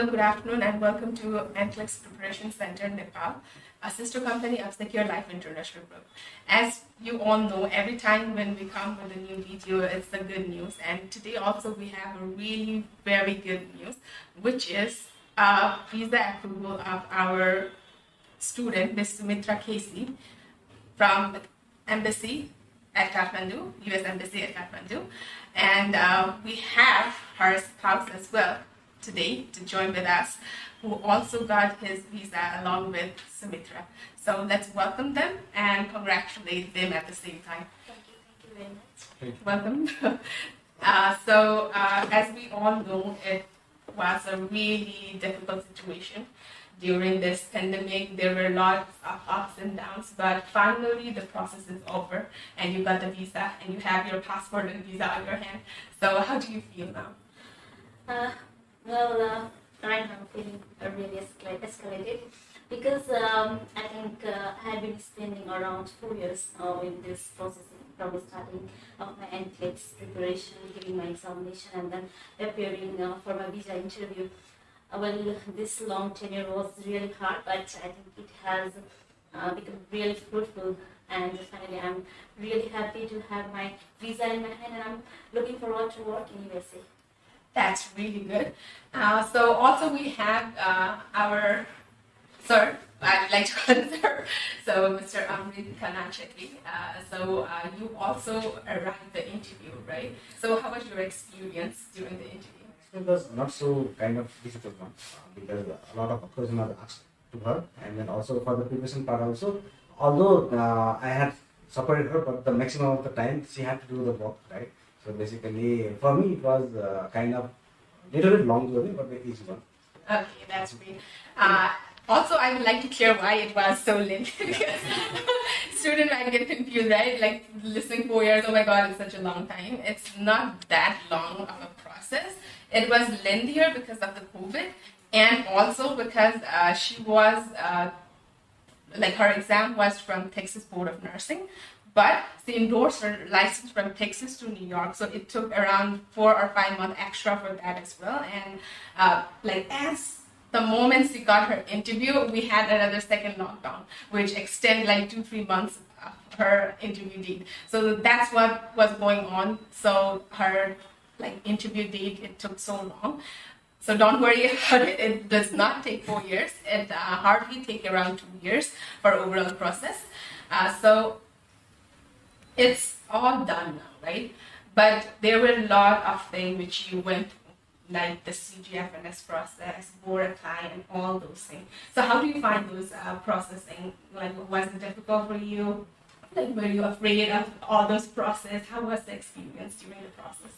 Hello, good afternoon, and welcome to NCLEX Preparation Center Nepal, a sister company of Secure Life International Group. As you all know, every time when we come with a new video, it's the good news. And today also we have a really very good news, which is visa approval of our student, Ms. Sumitra K.C. from Embassy at Kathmandu, US Embassy at Kathmandu. And we have her spouse as well today to join with us, who also got his visa along with Sumitra. So let's welcome them and congratulate them at the same time. Thank you very much. Thank you. Welcome. As we all know, it was a really difficult situation during this pandemic. There were lots of ups and downs, but finally the process is over and you got the visa and you have your passport and visa on your hand. So how do you feel now? Right now I'm feeling really escalated because I think I had been spending around 4 years in this process from the starting of my NCLEX preparation, giving my examination, and then appearing for my visa interview. This long tenure was really hard, but I think it has become really fruitful. And finally, I'm really happy to have my visa in my hand, and I'm looking forward to work in USA. That's really good. So also we have our sir, I'd like to call him sir, so Mr. Amrit Khanal Chhetri. You also arrived the interview, right? So how was your experience during the interview? It was not so kind of difficult one because a lot of questions were asked to her, and then also for the preparation part also, although I had supported her, but the maximum of the time she had to do the work, right? So basically, for me, it was kind of little bit long journey, but very easy one. Okay, that's great. Also, I would like to clear why it was so lengthy because student might get confused, right? Like listening 4 years, oh my God, it's such a long time. It's not that long of a process. It was lengthier because of the COVID, and also because she was her exam was from Texas Board of Nursing. But she endorsed her license from Texas to New York, so it took around 4 or 5 months extra for that as well. And as the moment she got her interview, we had another second lockdown, which extended 2-3 months of her interview date. So that's what was going on. So her interview date, it took so long. So don't worry about it. It does not take 4 years. It hardly take around 2 years for overall process. It's all done now, right? But there were a lot of things which you went through, like the CGFNS process, Borakai, and all those things. So how do you find those processing? Was it difficult for you? Were you afraid of all those process? How was the experience during the process?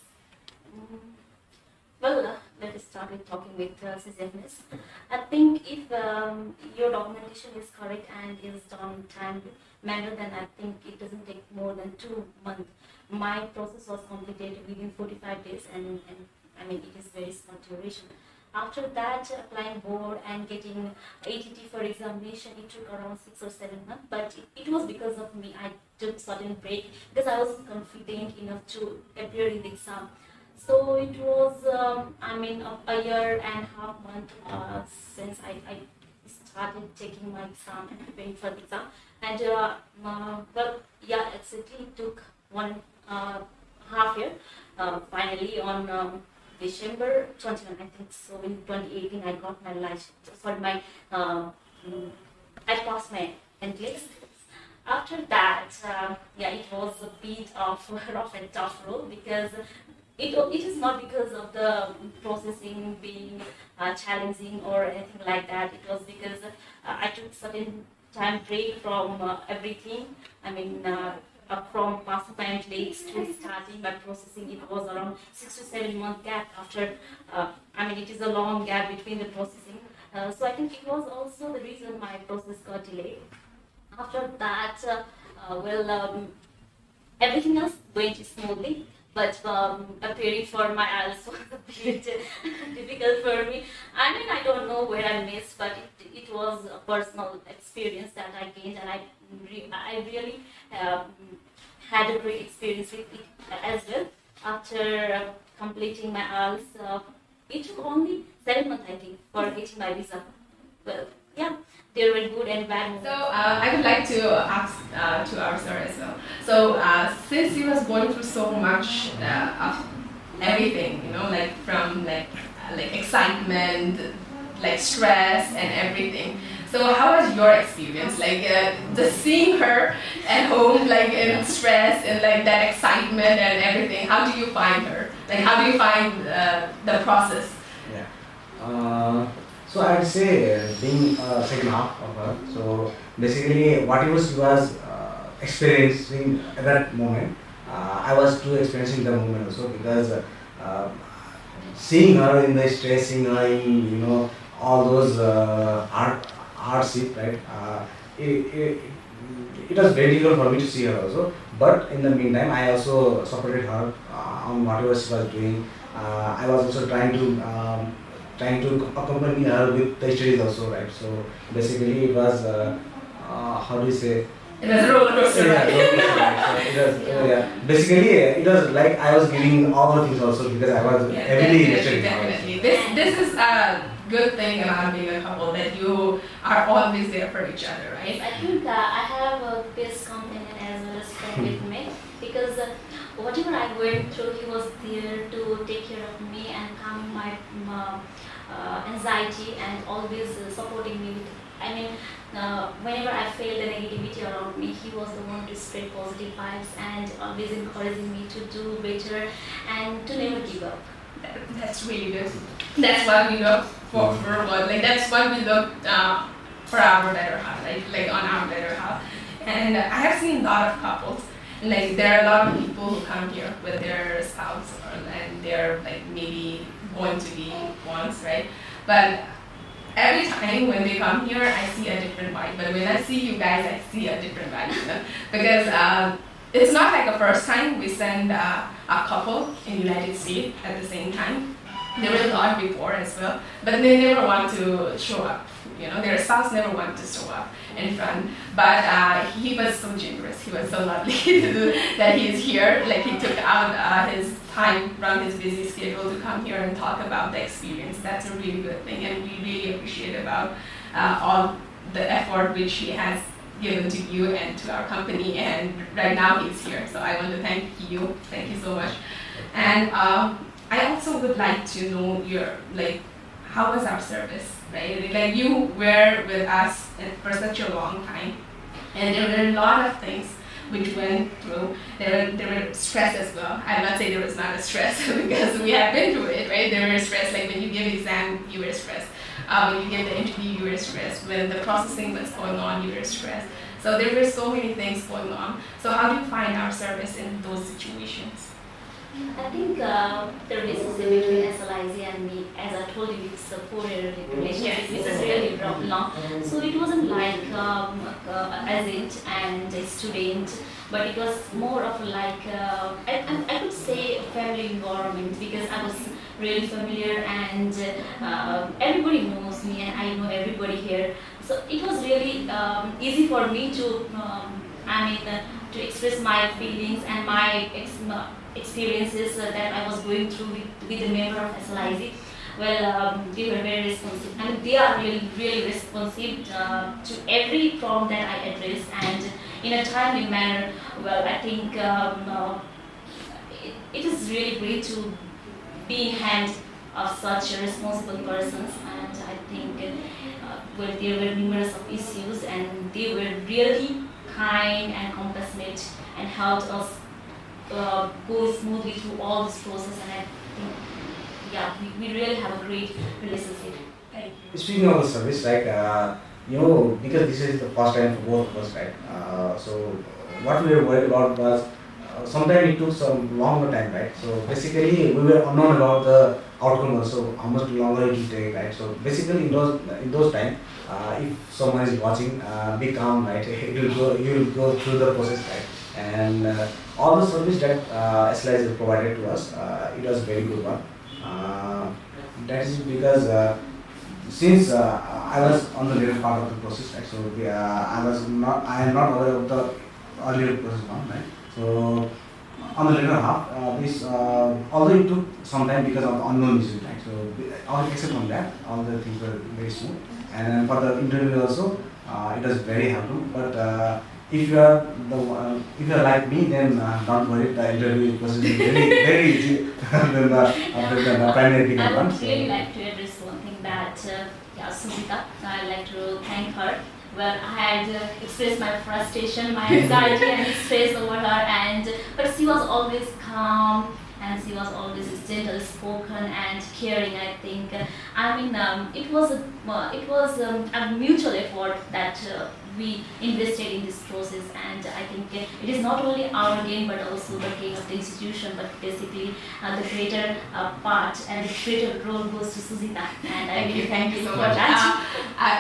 Let us start with talking with CGFNS. I think if your documentation is correct and is done time manner, then I think it doesn't take more than 2 months. My process was completed within 45 days, and it is very small duration. After that, applying board and getting ATT for examination, it took around 6 or 7 months. But it was because of me. I took certain break because I wasn't confident enough to appear in the exam. So it was, a year and a half month since I started taking my exam and preparing for the exam. And it took 1.5 year. Finally, on December 21, I think so, in 2018, I got my license. I passed my NCLEX. After that, it was a bit of a rough and tough road because it is not because of the processing being challenging or anything like that. It was because I took certain time break from everything. From passing my NCLEX to starting my processing, it was around 6 to 7 month gap after. It is a long gap between the processing. So I think it was also the reason my process got delayed. After that, everything else went smoothly. But appearing for my IELTS was a bit difficult for me. I don't know where I missed, but it was a personal experience that I gained, and I really had a great experience with it as well. After completing my IELTS, it took only 7 months, I think, for getting my visa. Well, yeah, there were good and bad moments. So I would like to ask to our sir as well. So since he was going through so much of everything, you know, like from like excitement, like stress and everything. So how was your experience? Like just seeing her at home, like in stress and like that excitement and everything. How do you find her? Like how do you find the process? Yeah. So I would say being second half of her. So basically, whatever she was experiencing at that moment, I was too experiencing the moment also because seeing her in the stress, seeing her in all those hardship, right? It, it was very difficult for me to see her also. But in the meantime, I also supported her on whatever she was doing. I was also trying to accompany her with the studies also, right? So basically, it was how do you say? It was a roller coaster. Yeah, roller coaster, right? So it was, yeah. Basically, it was like I was giving all the things also because I was every day studying. Definitely. This is a good thing about being a couple, that you are always there for each other, right? I think I have a best companion as well as friend with me because whatever I went through, he was there to take care of me and calm my anxiety and always supporting me with. I mean, whenever I felt the negativity around me, he was the one to spread positive vibes and always encouraging me to do better and to never give up. That's really good. That's what we look for what, like that's what we look for our better half, right? Like on our better half. And I have seen a lot of couples. Like there are a lot of people who come here with their spouse, and they're like maybe going to be once, right? But every time when they come here, I see a different vibe. But when I see you guys, I see a different vibe, you know? Because it's not like a first time we send a couple in the United States at the same time. There were a lot before as well, but they never want to show up. You know, their spouse never wanted to show up in front. But he was so generous. He was so lovely that he's here. Like he took out his time from his busy schedule to come here and talk about the experience. That's a really good thing, and we really appreciate about all the effort which he has given to you and to our company. And right now he's here, so I want to thank you. Thank you so much. And I also would like to know how was our service? Right? Like you were with us for such a long time, and there were a lot of things which went through. There were stress as well. I will not say there was not a stress because we have been through it, right? There were stress, like when you give exam, you were stressed. When you give the interview, you were stressed. When the processing was going on, you were stressed. So there were so many things going on. So how do you find our service in those situations? I think the relationship between SLIZ and me, as I told you, it's a 4-year relationship. It's a really long. So it wasn't like agent and a student, but it was more of like, I could say family environment, because I was really familiar and everybody knows me and I know everybody here. So it was really easy for me to, to express my feelings and my experiences that I was going through with the member of SLIZ. Well, they were very responsive. I mean, they are really, really responsive to every problem that I address, and in a timely manner. Well, I think it is really great to be in hand of such responsible persons, and I think well, there were numerous of issues, and they were really kind and compassionate and helped us go smoothly through all this process, and I think, yeah, we really have a great relationship. Thank you. Speaking of the service, like, because this is the first time for both of us, right? So what we were worried about was sometimes it took some longer time, right? So basically we were unknown about the outcome also, how much longer it will take, right? So basically in those times, if someone is watching, be calm, right? You will go through the process, right? And all the service that SLIZ provided to us, it was very good one. That is because since I was on the later part of the process, right? So I am not aware of the earlier process one, right? So on the later half, although it took some time because of the unknown issue, right? So, except from that, all the things were very smooth. And for the interview also, it was very helpful. But if you are if you are like me, then don't worry. The interview was very easy than the primary I one. would really like to address one thing that Sumitra, I'd like to thank her. Well, I had expressed my frustration, my anxiety and stress over her, but she was always calm and she was always gentle spoken and caring. I think. It was a mutual effort that we invested in this process, and I think it is not only our gain but also the gain of the institution. But basically, the greater part and the greater role goes to Sumitra, and I really thank you so much.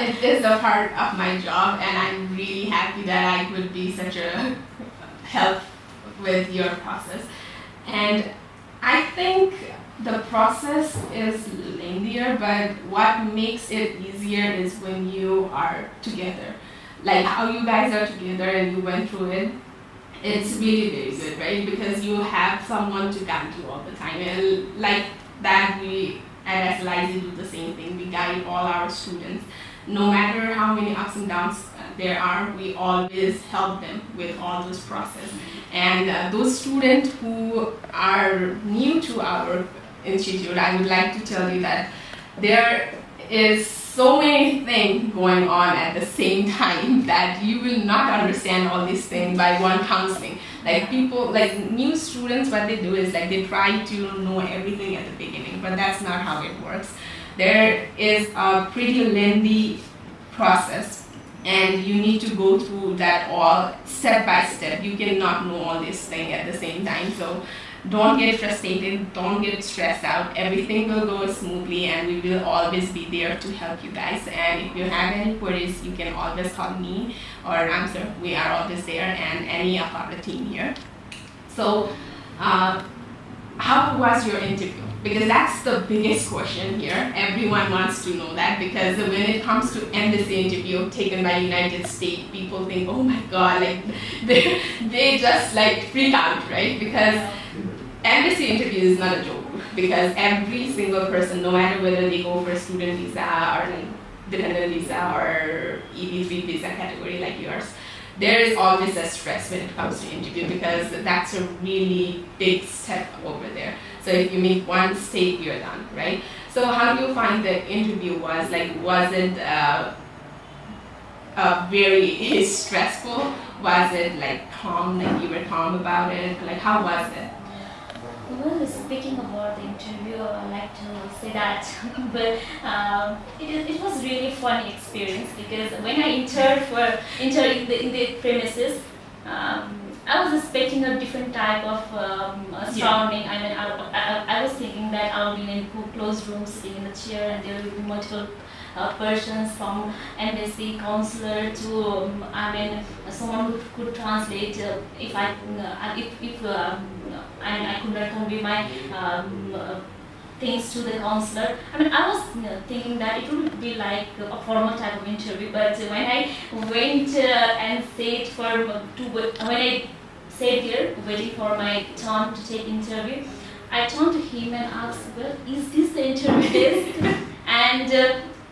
It is a part of my job, and I'm really happy that I could be such a help with your process. And I think the process is lengthier, but what makes it easier is when you are together. Like how you guys are together and you went through it, it's really very good, right? Because you have someone to come to all the time. And like that, we at SLIC do the same thing. We guide all our students. No matter how many ups and downs there are, we always help them with all this process. And those students who are new to our institute, I would like to tell you that there is so many things going on at the same time that you will not understand all these things by one counseling. Like people, like new students, what they do is like they try to know everything at the beginning, but that's not how it works. There is a pretty lengthy process, and you need to go through that all step by step. You cannot know all these things at the same time. So don't get frustrated, don't get stressed out. Everything will go smoothly, and we will always be there to help you guys. And if you have any queries, you can always call me or Amrit. We are always there, and any of our team here. So how was your interview? Because that's the biggest question here. Everyone wants to know that, because when it comes to embassy interview taken by United States, people think, oh my God, like they just like freak out, right? Because embassy interview is not a joke, because every single person, no matter whether they go for a student visa or like dependent visa or EB3 visa category like yours, there is always a stress when it comes to interview, because that's a really big step over there. So if you make one mistake, you're done, right? So how do you find the interview was? Like, was it very stressful? Was it like calm, like you were calm about it? Like, how was it? Well, speaking about the interview, I like to say that, but it was really fun experience, because when I entered in the premises, I was expecting a different type of surrounding. I was thinking that I would be in a closed room, sitting in the chair, and there would be multiple persons from embassy, consular to someone who could translate if I could not convey my things to the consular. I was thinking that it would be like a formal type of interview, but when I went and stayed when I stayed here waiting for my turn to take interview, I turned to him and asked, well, is this the interview desk? And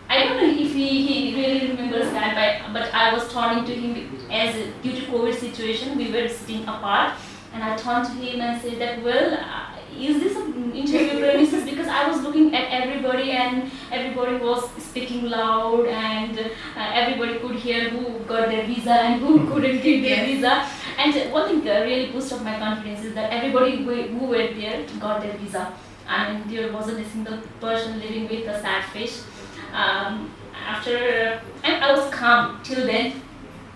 I don't know if he really remembers that, but I was turning to him as due to COVID situation, we were sitting apart, and I turned to him and said that, well, is this an interview premises? Because I was looking at everybody, and everybody was speaking loud, and everybody could hear who got their visa and who couldn't get their visa. And one thing really boosted up my confidence is that everybody who were there got their visa. There wasn't a single person living with a sad face. I was calm till then,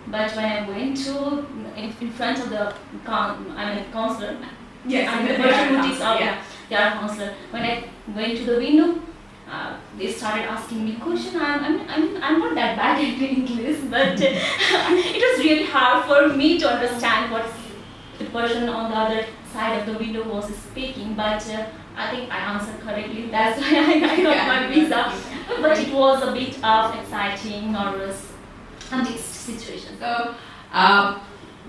but when I went to in front of the counselor, yes, the person who takes out the counselor, when I went to the window, they started asking me questions. I'm not that bad at English, but it was really hard for me to understand what the person on the other side of the window was speaking. But I think I answered correctly. That's why I got my visa. But it was a bit of exciting, nervous, and mixed situation. So,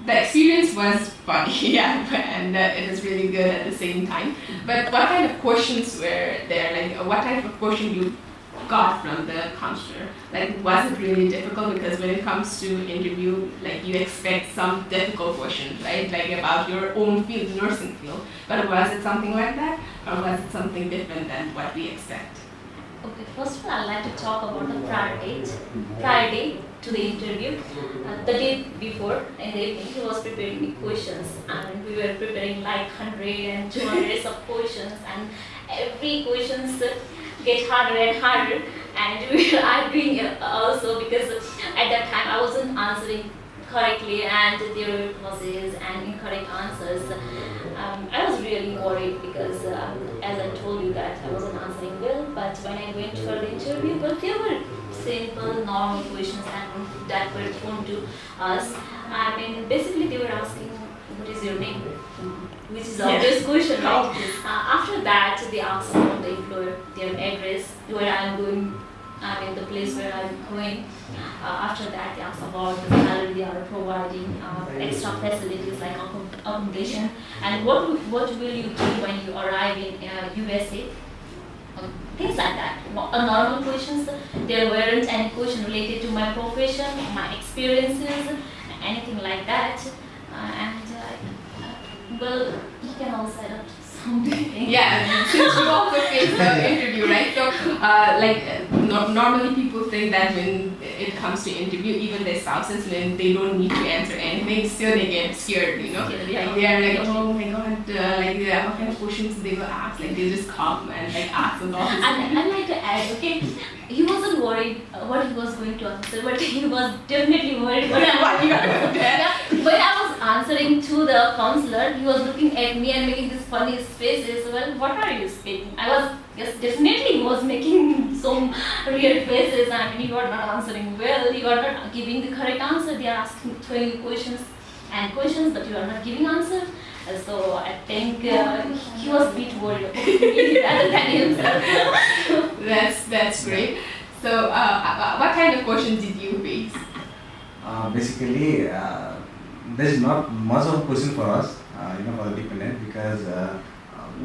The experience was funny, yeah, and it was really good at the same time. But what kind of questions were there? Like, what type of question you got from the counselor? Like, was it really difficult? Because when it comes to interview, like, you expect some difficult questions, right? Like about your own field, nursing field. But was it something like that, or was it something different than what we expect? Okay, first of all, I'd like to talk about the prior day to the interview. The day before, in the evening, he was preparing the questions, and we were preparing like 100 and 200 of questions, and every questions get harder and harder, and we were arguing also because at that time I wasn't answering correctly, and there were pauses and incorrect answers. I was really worried because, as I told you that I wasn't answering well, but when I went for the interview, but there were simple, normal questions that were thrown to us. I mean, basically they were asking, what is your name? Which is the obvious question, right? After that, they asked about the employer, their address, where I'm going, I mean the place where I'm going. After that, they asked about the salary they are providing, extra facilities like accommodation, and what will you do when you arrive in USA. Things like that. Normal questions. There weren't any question related to my profession, my experiences, anything like that. Well, you can also add up something. Yeah, since you also faced the interview, right? So, normally people think that when it comes to interview, even their spouses, when they don't need to answer anything, still they get scared, you know? Like they are like, oh my god, what kind of questions they will ask? Like they just come and like ask us all. And I'd like to add, okay, he wasn't worried what he was going to answer, but he was definitely worried when I was answering to the counselor. He was looking at me and making these funny faces. Well, what are you speaking? I was, yes, definitely was making some weird faces. I mean, you are not answering well, you are not giving the correct answer. They are asking 20 questions, but you are not giving answers. So I think he was a bit worried about me rather than himself. That's great. So what kind of questions did you face? Basically, there's not much of a question for us, for the dependent, because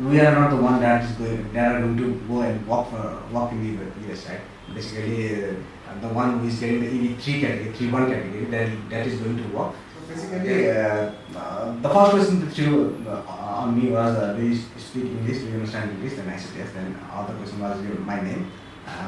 we are not the one that are going to go and walk in the US, right? Basically, the one who is getting the EV3 category, 3-1 category, that is going to walk. Basically, the first question that you on me was, do you speak English? Do you understand English? Then I said yes. Then other question was my name,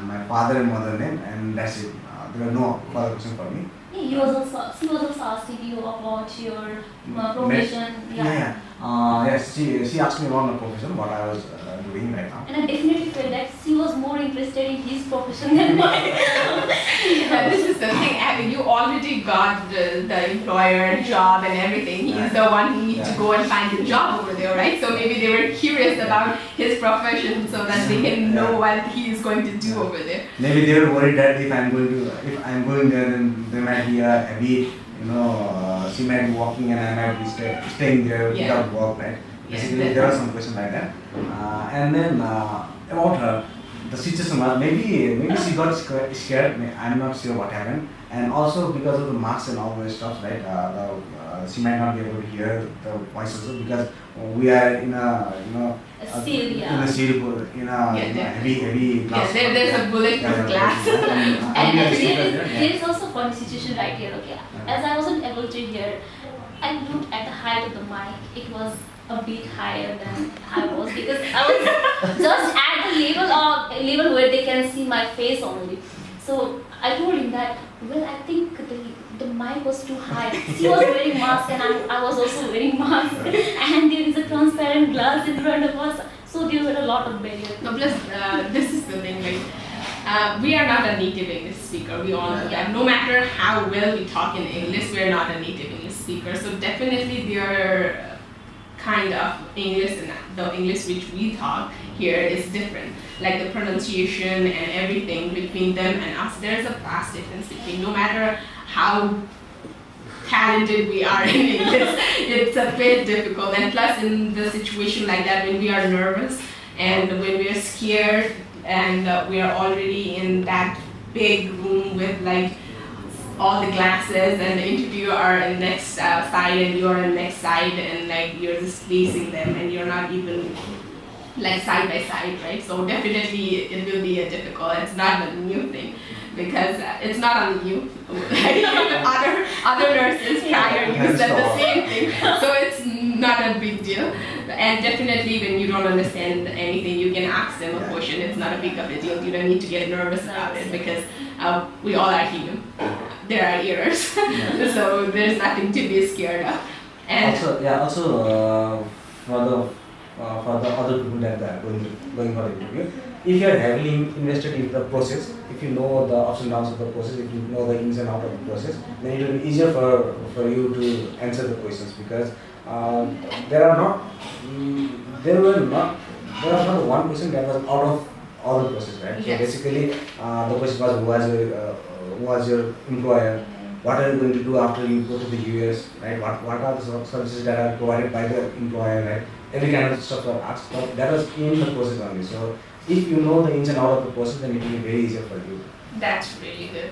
my father and mother name, and that's it. There were no further questions for me. She was also asking you about your profession. Yes, she asked me about my profession, what I was doing right now. And I definitely felt that she was more interested in his profession than mine. This is the thing. I mean, you already got the employer job and everything. He's the one who needs to go and find a job over there, right? So maybe they were curious about his profession so that they can know what he is going to do over there. Maybe they were worried that if I'm going there, then there might be a heavy, she might be walking and I might be staying there without work, right? Basically, there are some questions like that. And then about her, the situation was maybe she got scared. I'm not sure what happened. And also because of the marks and all those stuff, right? She might not be able to hear the voice also because we are in a heavy glass. Yes, there's a bulletproof glass. And there is also a funny situation right here. Okay, as I wasn't able to hear, I looked at the height of the mic. It was a bit higher than I was because I was just at the level where they can see my face only. So I told him that, well, I think the mic was too high. She was wearing mask and I was also wearing mask. And there is a transparent glass in front of us. So there were a lot of barriers. No, plus, this is the thing, like, we are not a native English speaker. We all know that. No matter how well we talk in English, we are not a native English speaker. So definitely their kind of English and the English which we talk here is different. Like the pronunciation and everything between them and us, there's a vast difference between. No matter how talented we are in English, it's a bit difficult. And plus in the situation like that, when we are nervous and when we are scared and we are already in that big room with like all the glasses and the interviewer are in next side and you are in next side, and like you're just facing them and you're not even like side by side, right? So definitely it will be a difficult. It's not a new thing because it's not on you. other nurses prior you said the same thing, so it's not a big deal. And definitely when you don't understand anything, you can ask them a question. It's not a big of a deal. You don't need to get nervous about it because we all are human. There are errors, so there's nothing to be scared of. And also for the other people that are going for the interview, if you are heavily invested in the process, if you know the ups and downs of the process, if you know the ins and outs of the process, then it will be easier for you to answer the questions, because there was not one question that was out of all the process, right? Yes. So basically, the question was who was your employer? What are you going to do after you go to the US, right? What are the services that are provided by the employer, right? Every kind of stuff are asked, but that was in the process only. So if you know the ins and outs of the process, then it will be very easier for you. That's really good.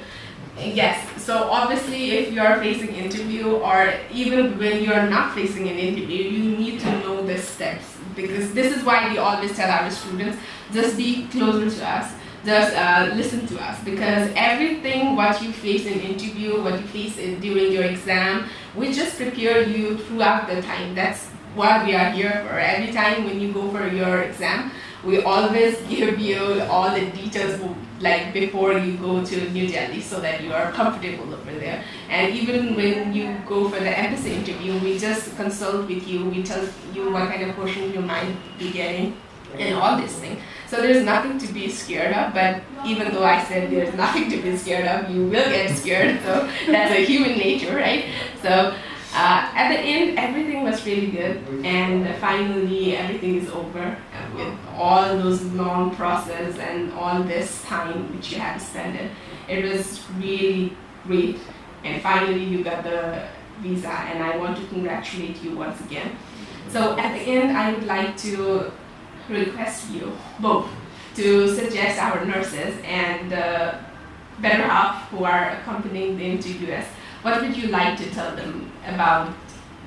Yes, so obviously if you are facing interview, or even when you are not facing an interview, you need to know the steps, because this is why we always tell our students, just be closer to us, just listen to us, because everything what you face in interview, what you face during your exam, we just prepare you throughout the time. That's what we are here for. Every time when you go for your exam, we always give you all the details like before you go to New Delhi, so that you are comfortable over there. And even when you go for the embassy interview, we just consult with you, we tell you what kind of questions you might be getting and all these things. So there's nothing to be scared of, but even though I said there's nothing to be scared of, you will get scared, so that's a human nature, right? So at the end, everything was really good, and finally everything is over with all those long process and all this time which you had to spend it. It was really great, and finally you got the visa, and I want to congratulate you once again. So at the end, I would like to request you both to suggest our nurses and better half who are accompanying them to US. What would you like to tell them about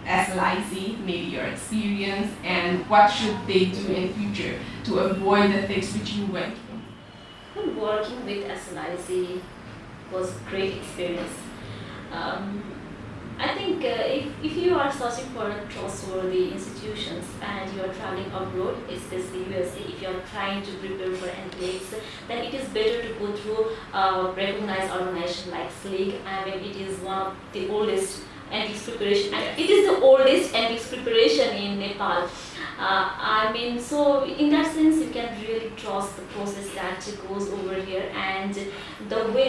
SLIC, maybe your experience, and what should they do in future to avoid the things which you went through? Working with SLIC was a great experience. I think if you are searching for trustworthy institutions and you are traveling abroad, especially USA, if you are trying to prepare for NCLEX, then it is better to go through a recognized organization like SLIC. I mean, it is one of the oldest NCLEX preparation. It is the oldest NCLEX preparation in Nepal. I mean, so in that sense, you can really trust the process that goes over here, and the way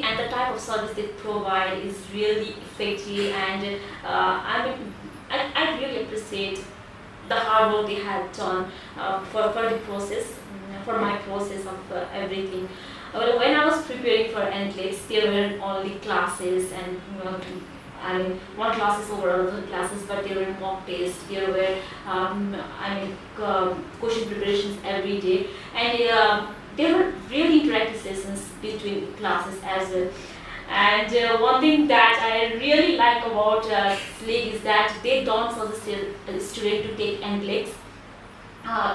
and the type of service they provide is really effective. And I really appreciate the hard work they had done for the process, for my process of everything. Well, when I was preparing for NCLEX, there were only classes and one classes over other classes, but there were mock tests, there were question preparations every day, and there were really interactive sessions between classes as well. And one thing that I really like about SLIC is that they don't suggest a student to take NCLEX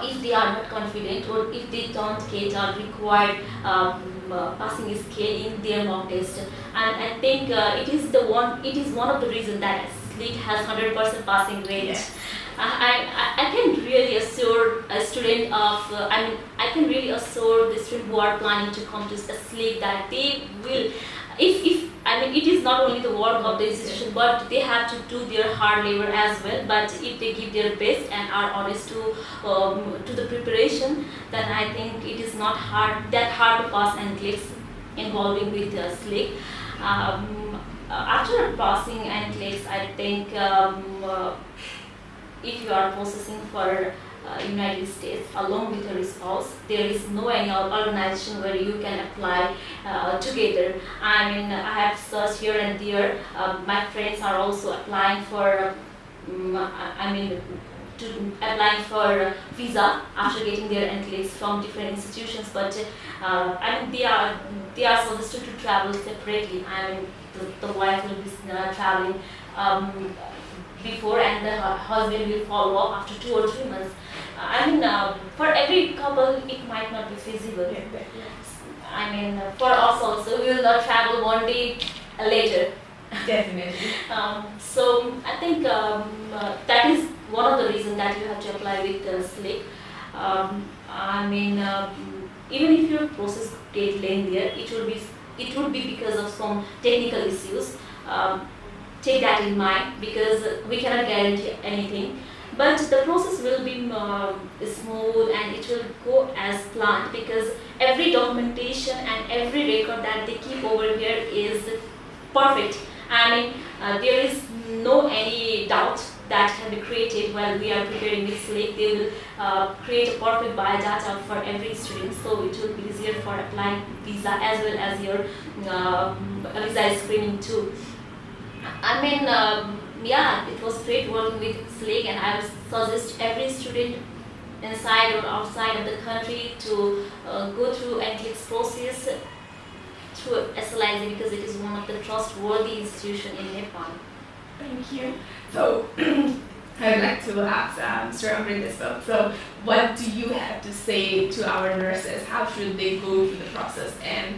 if they are not confident, or if they don't get a required passing scale in their mock test. And I think it is one of the reasons that SLIC has 100% passing rate. Yes. I can really assure a student of I can really assure the student who are planning to come to SLIC that they will, if it is not only the work of the institution, but they have to do their hard labor as well. But if they give their best and are honest to the preparation, then I think it is not that hard to pass NCLEX involving with SLIC. After passing NCLEX, I think if you are processing for United States along with your spouse, there is no any organization where you can apply together. I mean, I have searched here and there. My friends are also applying for to applying for visa after getting their NCLEX from different institutions, but I mean they are suggested to travel separately. I mean the wife will be traveling before, and the husband will follow up after 2 or 3 months. I mean, for every couple, it might not be feasible. I mean, for us also, we will not travel one day later. Definitely. So I think that is one of the reasons that you have to apply with SLIC. I mean, even if your process get lengthier, it would be because of some technical issues. Take that in mind, because we cannot guarantee anything. But the process will be smooth and it will go as planned, because every documentation and every record that they keep over here is perfect. I mean, there is no any doubt that can be created while we are preparing this SLIC. They will create a perfect biodata for every student, so it will be easier for applying visa as well as your visa screening too. I mean, yeah, it was great working with SLIC, and I would suggest every student inside or outside of the country to go through NCLEX process through SLIC, because it is one of the trustworthy institutions in Nepal. Thank you. So, I'd like to ask Mr. Amrit this up. So, what do you have to say to our nurses? How should they go through the process? And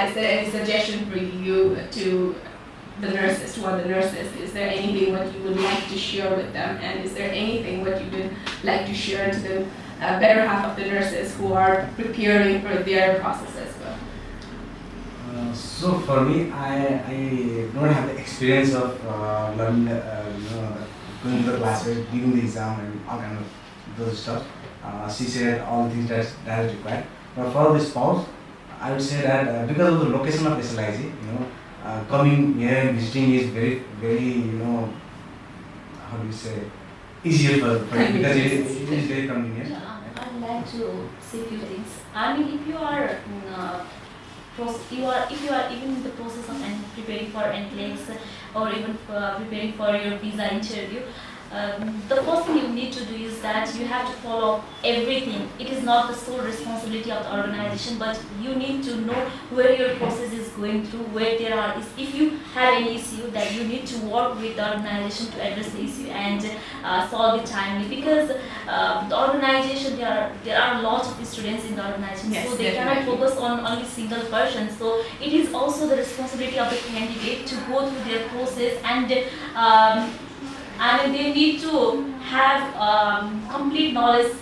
is there any suggestion for you to the nurses, to other nurses? Is there anything what you would like to share with them? And is there anything what you would like to share to the better half of the nurses who are preparing for their process as well? So for me, I don't have the experience of learning, going to the classes, giving the exam, and all kind of those stuff. She said all the things that is required. But for the spouse, I would say that because of the location of SLIC, coming here and visiting is very, how do you say, easier for you, because it is very convenient. Yeah, I'd like to say a few things. I mean, if you are even in the process of preparing for NCLEX or even preparing for your visa interview, the first thing you need to do is that you have to follow everything. It is not the sole responsibility of the organization, but you need to know where your process is going through, where there are, if you have any issue, that you need to work with the organization to address the issue and solve it timely, because the organization, there are lots of students in the organization, yes, so they cannot focus on only single person. So it is also the responsibility of the candidate to go through their process, and they need to have complete knowledge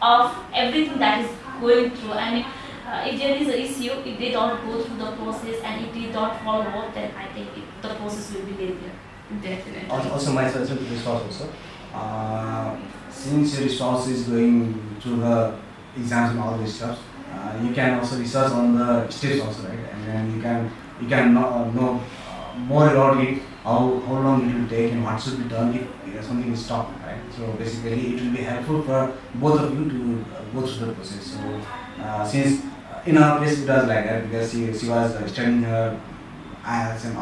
of everything that is going through. I mean, if there is an issue, if they don't go through the process and if they don't follow up, then I think the process will be linear. Definitely. Also my suggestion to this also, since your resource is going through the exams and all this stuff, you can also research on the steps also, right? And then you can know more about it, how long it will take and what should be done if something is stopped, right? So basically it will be helpful for both of you to go through the process. So since in our case it was like that, because she was studying her IELTS and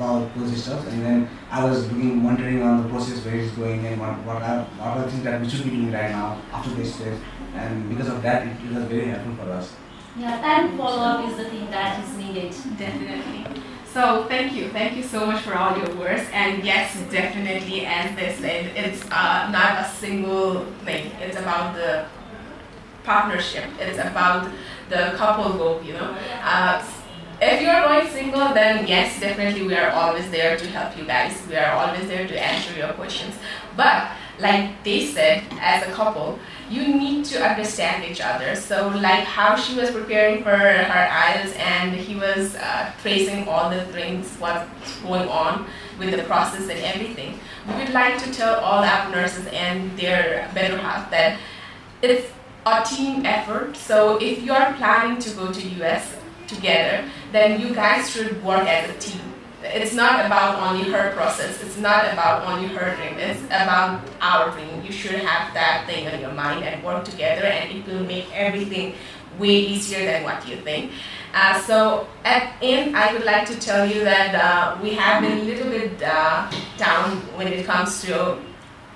all those stuff, and then I was monitoring on the process, where it's going and what are the things that we should be doing right now after this step, and because of that it was very helpful for us. Yeah, time follow-up is the thing that is needed. Definitely. So thank you so much for all your words. And yes, definitely, as they said, it's not a single thing. It's about the partnership. It's about the couple goal. If you are going single, then yes, definitely we are always there to help you guys. We are always there to answer your questions. But like they said, as a couple, you need to understand each other. So like how she was preparing for her IELTS and he was tracing all the things, what's going on with the process and everything. We would like to tell all our nurses and their better half that it's a team effort. So if you are planning to go to US together, then you guys should work as a team. It's not about only her process, it's not about only her dream, it's about our dream. You should have that thing on your mind and work together, and it will make everything way easier than what you think. So at end, I would like to tell you that we have been a little bit down when it comes to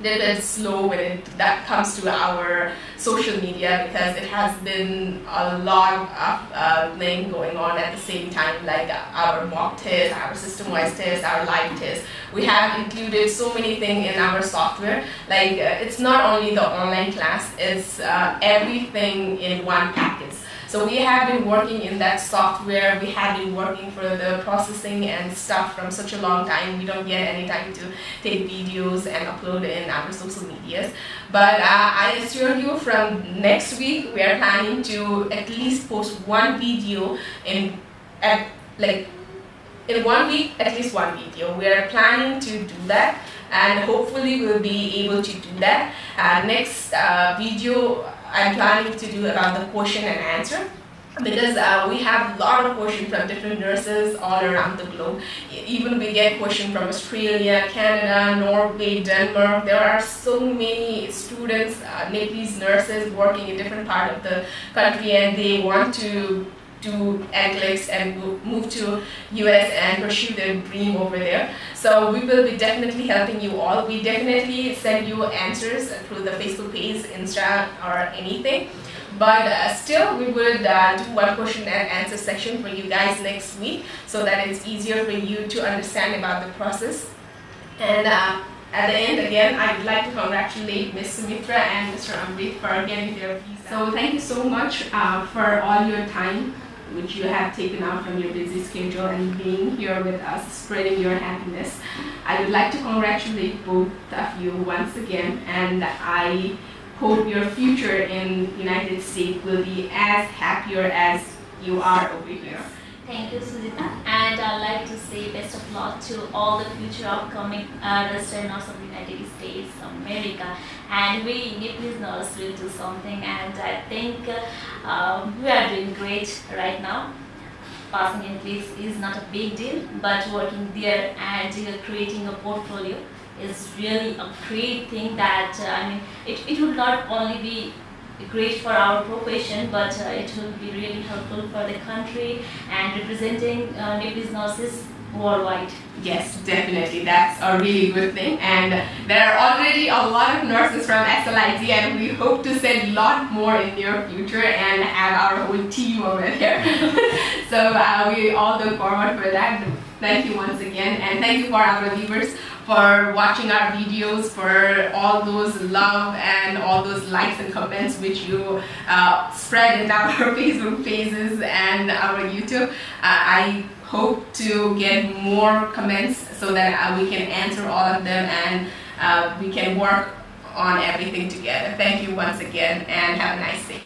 little bit slow when that comes to our social media, because it has been a lot of thing going on at the same time, like our mock test, our system-wise test, our live test. We have included so many things in our software. Like it's not only the online class, it's everything in one package. So we have been working in that software. We have been working for the processing and stuff from such a long time. We don't get any time to take videos and upload in our social medias. But I assure you, from next week, we are planning to at least post one video in 1 week, at least one video. We are planning to do that, and hopefully we'll be able to do that. Next video, I'm planning to do about the question and answer, because we have a lot of questions from different nurses all around the globe. Even we get questions from Australia, Canada, Norway, Denmark. There are so many students, Nepalese nurses working in different parts of the country, and they want to do NCLEX and move to US and pursue their dream over there. So we will be definitely helping you all. We definitely send you answers through the Facebook page, Insta, or anything. But still, we would do one question and answer section for you guys next week, so that it's easier for you to understand about the process. And at the end, again, I would like to congratulate Ms. Sumitra and Mr. Amrit for getting their visa. So thank you so much for all your time, which you have taken out from your busy schedule, and being here with us, spreading your happiness. I would like to congratulate both of you once again, and I hope your future in United States will be as happier as you are over here. Thank you, Sujita. And I'd like to say best of luck to all the future upcoming residents of the United States, America. And we Nepalese nurses will do something, and I think we are doing great right now. Passing NCLEX is not a big deal, but working there and creating a portfolio is really a great thing. That I mean, it will not only be great for our profession, but it will be really helpful for the country and representing Nepalese nurses worldwide. Yes, definitely. That's a really good thing. And there are already a lot of nurses from SLIZ, and we hope to send a lot more in near future and have our whole team over there. So we all look forward for that. Thank you once again, and thank you for our viewers for watching our videos, for all those love and all those likes and comments which you spread in our Facebook pages and our YouTube. I hope to get more comments so that we can answer all of them, and we can work on everything together. Thank you once again, and have a nice day.